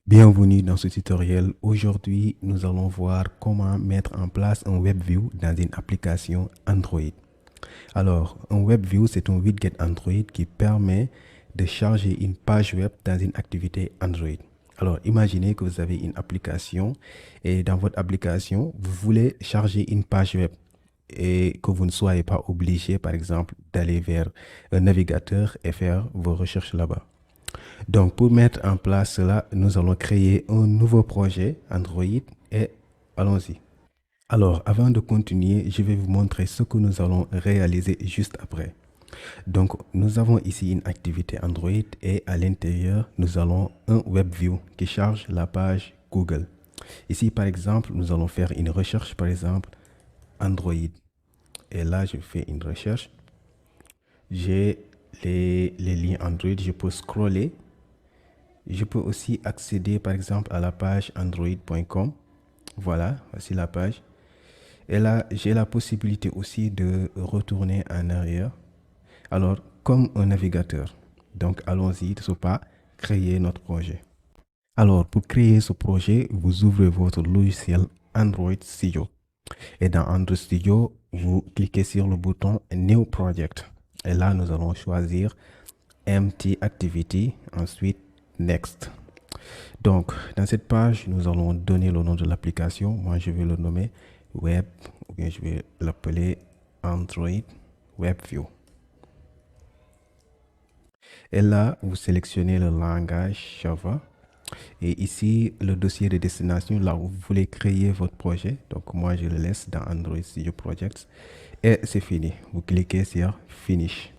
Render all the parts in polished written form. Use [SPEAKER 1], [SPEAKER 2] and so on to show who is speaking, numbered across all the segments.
[SPEAKER 1] Bienvenue dans ce tutoriel. Aujourd'hui, nous allons voir comment mettre en place un WebView dans une application Android. Alors, un WebView, c'est un widget Android qui permet de charger une page web dans une activité Android. Alors, imaginez que vous avez une application et dans votre application, vous voulez charger une page web et que vous ne soyez pas obligé, par exemple, d'aller vers un navigateur et faire vos recherches là-bas. Donc, pour mettre en place cela, nous allons créer un nouveau projet Android et allons-y. Alors, avant de continuer, je vais vous montrer ce que nous allons réaliser juste après. Donc, nous avons ici une activité Android et à l'intérieur, nous allons un WebView qui charge la page Google. Ici, par exemple, nous allons faire une recherche, par exemple, Android. Et là, je fais une recherche. J'ai les liens Android, je peux scroller. Je peux aussi accéder par exemple à la page android.com. Voilà, voici la page. Et là, j'ai la possibilité aussi de retourner en arrière. Alors, comme un navigateur. Donc, allons-y, de ce pas, créer notre projet. Alors, pour créer ce projet, vous ouvrez votre logiciel Android Studio. Et dans Android Studio, vous cliquez sur le bouton New Project. Et là, nous allons choisir Empty Activity, ensuite Next. Donc, dans cette page, nous allons donner le nom de l'application. Moi, je vais le nommer Web, ou bien je vais l'appeler Android WebView. Et là, vous sélectionnez le langage Java. Et ici, le dossier de destination, là où vous voulez créer votre projet. Donc, moi, je le laisse dans Android Studio Projects. Et c'est fini. Vous cliquez sur Finish.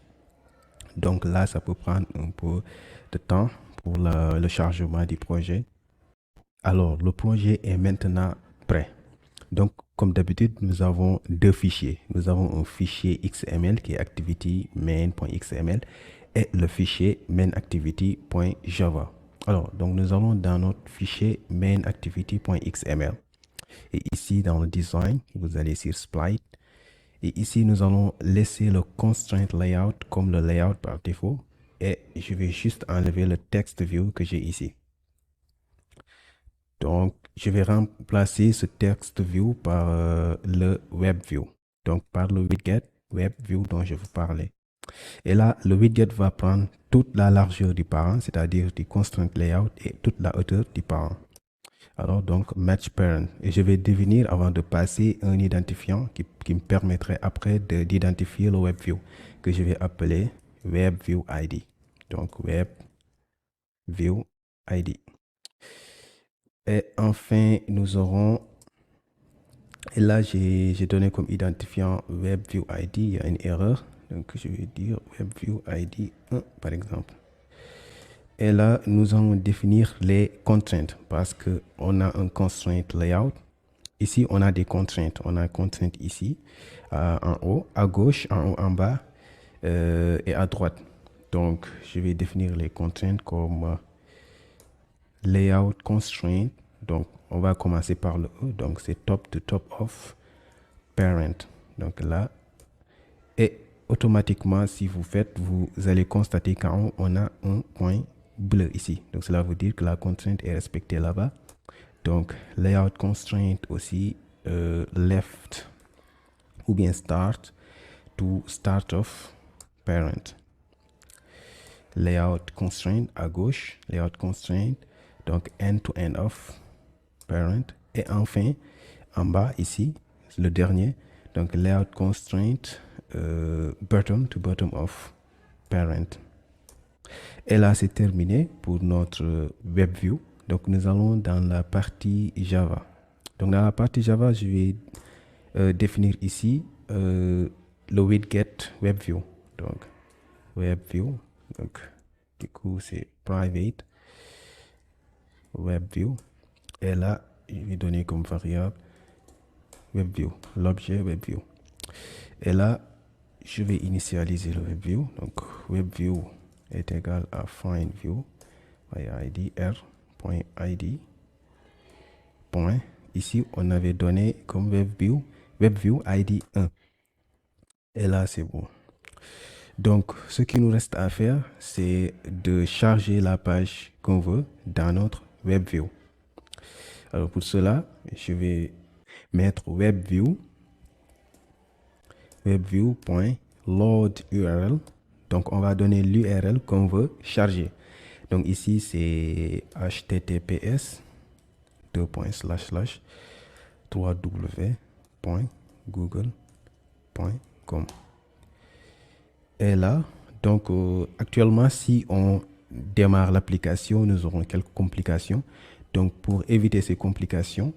[SPEAKER 1] Donc là, ça peut prendre un peu de temps pour le chargement du projet. Alors, le projet est maintenant prêt. Donc, comme d'habitude, nous avons deux fichiers. Nous avons un fichier XML qui est activity main.xml et le fichier mainActivity.java. Alors, donc nous allons dans notre fichier mainActivity.xml. Et ici, dans le design, vous allez sur Sprite. Et ici, nous allons laisser le constraint layout comme le layout par défaut. Et je vais juste enlever le text view que j'ai ici. Donc, je vais remplacer ce text view par le web view. Donc, par le widget web view dont je vous parlais. Et là, le widget va prendre toute la largeur du parent, c'est-à-dire du constraint layout et toute la hauteur du parent. Alors, donc, match parent. Et je vais définir avant de passer un identifiant qui me permettrait après d'identifier le web view que je vais appeler web view ID. Donc, web view ID. Et enfin, nous aurons, et là j'ai donné comme identifiant WebViewID, il y a une erreur, donc je vais dire WebViewID 1 par exemple. Et là, nous allons définir les contraintes parce qu'on a un constraint layout. Ici, on a des contraintes. On a une contrainte ici, en haut, à gauche, en haut, en bas et à droite. Donc, je vais définir les contraintes comme layout constraint. Donc, on va commencer par le E. Donc, c'est top to top of parent. Donc là, et automatiquement, si vous faites, vous allez constater qu'en haut, on a un point bleu ici. Donc, cela veut dire que la contrainte est respectée là-bas. Donc, layout constraint aussi, left ou bien start to start of parent. Layout constraint à gauche, layout constraint, donc end to end of parent. Et enfin, en bas ici, le dernier, donc layout constraint bottom to bottom of parent. Et là, c'est terminé pour notre web view. Donc, nous allons dans la partie Java. Donc, dans la partie Java, je vais définir ici le widget WebView. Donc, WebView. Donc, du coup, c'est private WebView. Et là, je vais donner comme variable WebView, l'objet WebView. Et là, je vais initialiser le WebView. Donc, WebView est égal à findView, id r.id. Point. Ici, on avait donné comme WebView ID 1. Et là, c'est bon. Donc, ce qui nous reste à faire, c'est de charger la page qu'on veut dans notre WebView. Alors pour cela, je vais mettre webview.load_url. Donc on va donner l'URL qu'on veut charger. Donc ici c'est https://www.google.com. Et là, donc actuellement, si on démarre l'application, nous aurons quelques complications. Donc pour éviter ces complications,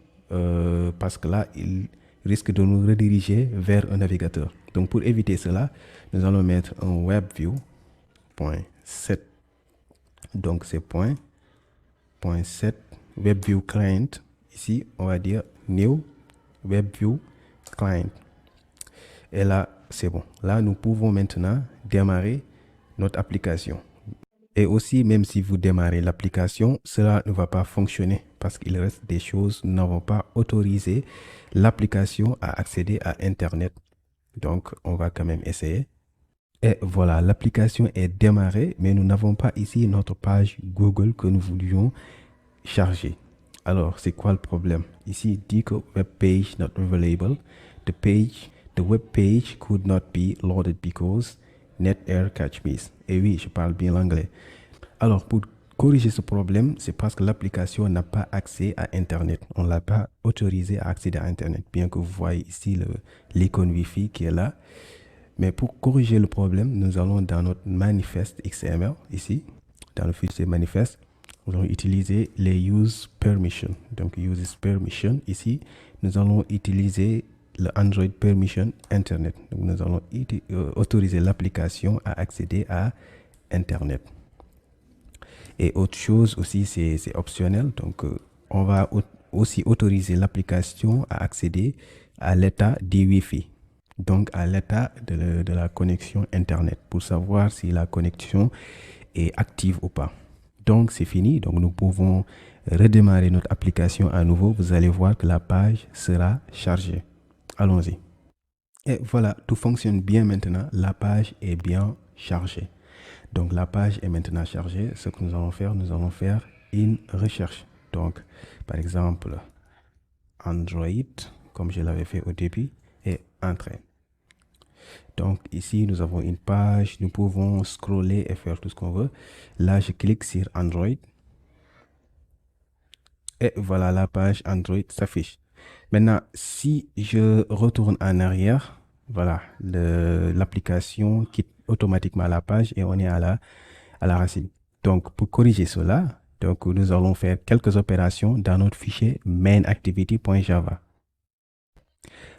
[SPEAKER 1] parce que là, il risque de nous rediriger vers un navigateur. Donc pour éviter cela, nous allons mettre un webview.set. Donc c'est .set webview client. Ici, on va dire new webview client. Et là, c'est bon. Là, nous pouvons maintenant démarrer notre application. Et aussi, même si vous démarrez l'application, cela ne va pas fonctionner parce qu'il reste des choses. Nous n'avons pas autorisé l'application à accéder à Internet. Donc, on va quand même essayer. Et voilà, l'application est démarrée, mais nous n'avons pas ici notre page Google que nous voulions charger. Alors, c'est quoi le problème? Ici, il dit que web page not available. The web page could not be loaded because NetAir catch miss. Et oui, je parle bien l'anglais. Alors, pour corriger ce problème, c'est parce que l'application n'a pas accès à Internet. On ne l'a pas autorisé à accéder à Internet, bien que vous voyez ici l'icône Wi-Fi qui est là. Mais pour corriger le problème, nous allons dans notre manifeste XML, ici, dans le fichier manifeste, nous allons utiliser les use permission. Donc, use permission, ici, nous allons utiliser le Android permission Internet. Donc, nous allons autoriser l'application à accéder à Internet. Et autre chose aussi, c'est optionnel. Donc, on va aussi autoriser l'application à accéder à l'état du Wi-Fi. Donc, à l'état de la connexion Internet pour savoir si la connexion est active ou pas. Donc, c'est fini. Donc, nous pouvons redémarrer notre application à nouveau. Vous allez voir que la page sera chargée. Allons-y. Et voilà, tout fonctionne bien maintenant. La page est bien chargée. Donc, la page est maintenant chargée. Ce que nous allons faire une recherche. Donc, par exemple, Android, comme je l'avais fait au début, et entrer. Donc, ici, nous avons une page. Nous pouvons scroller et faire tout ce qu'on veut. Là, je clique sur Android. Et voilà, la page Android s'affiche. Maintenant, si je retourne en arrière, voilà, l'application quitte automatiquement la page et on est à la racine. Donc, pour corriger cela, donc, nous allons faire quelques opérations dans notre fichier mainActivity.java.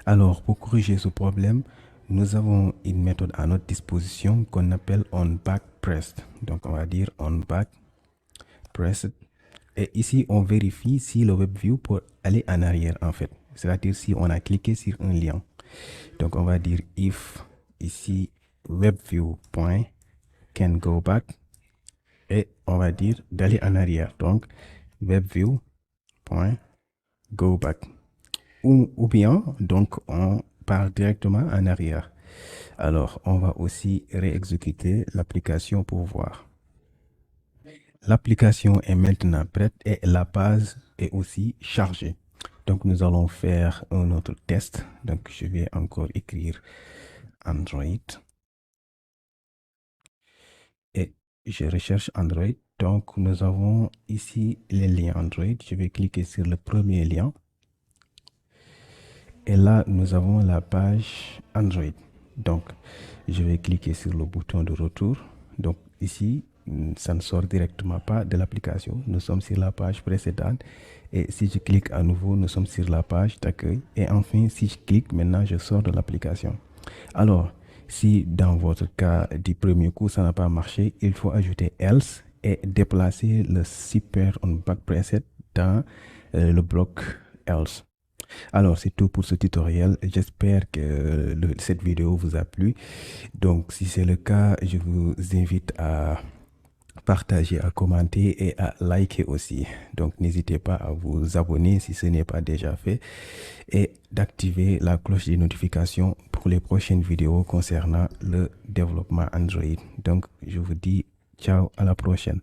[SPEAKER 1] Alors, pour corriger ce problème, nous avons une méthode à notre disposition qu'on appelle onBackPressed. Donc, on va dire onBackPressed. Et ici, on vérifie si le WebView peut aller en arrière, en fait. C'est-à-dire si on a cliqué sur un lien. Donc, on va dire if, ici, WebView.can go back. Et on va dire d'aller en arrière. Donc, WebView.go back. Ou bien, donc, on part directement en arrière. Alors, on va aussi réexécuter l'application pour voir. L'application est maintenant prête et la page est aussi chargée. Donc, nous allons faire un autre test. Donc, je vais encore écrire Android. Et je recherche Android. Donc, nous avons ici les liens Android. Je vais cliquer sur le premier lien. Et là, nous avons la page Android. Donc, je vais cliquer sur le bouton de retour. Donc, ici, ça ne sort directement pas de l'application. Nous sommes sur la page précédente. Et si je clique à nouveau, nous sommes sur la page d'accueil. Et enfin, si je clique, maintenant, je sors de l'application. Alors, si dans votre cas du premier coup, ça n'a pas marché, il faut ajouter else et déplacer le super onBackPressed dans le bloc else. Alors, c'est tout pour ce tutoriel. J'espère que cette vidéo vous a plu. Donc, si c'est le cas, je vous invite à partager, à commenter et à liker aussi. Donc, n'hésitez pas à vous abonner si ce n'est pas déjà fait et d'activer la cloche des notifications pour les prochaines vidéos concernant le développement Android. Donc, je vous dis ciao, à la prochaine.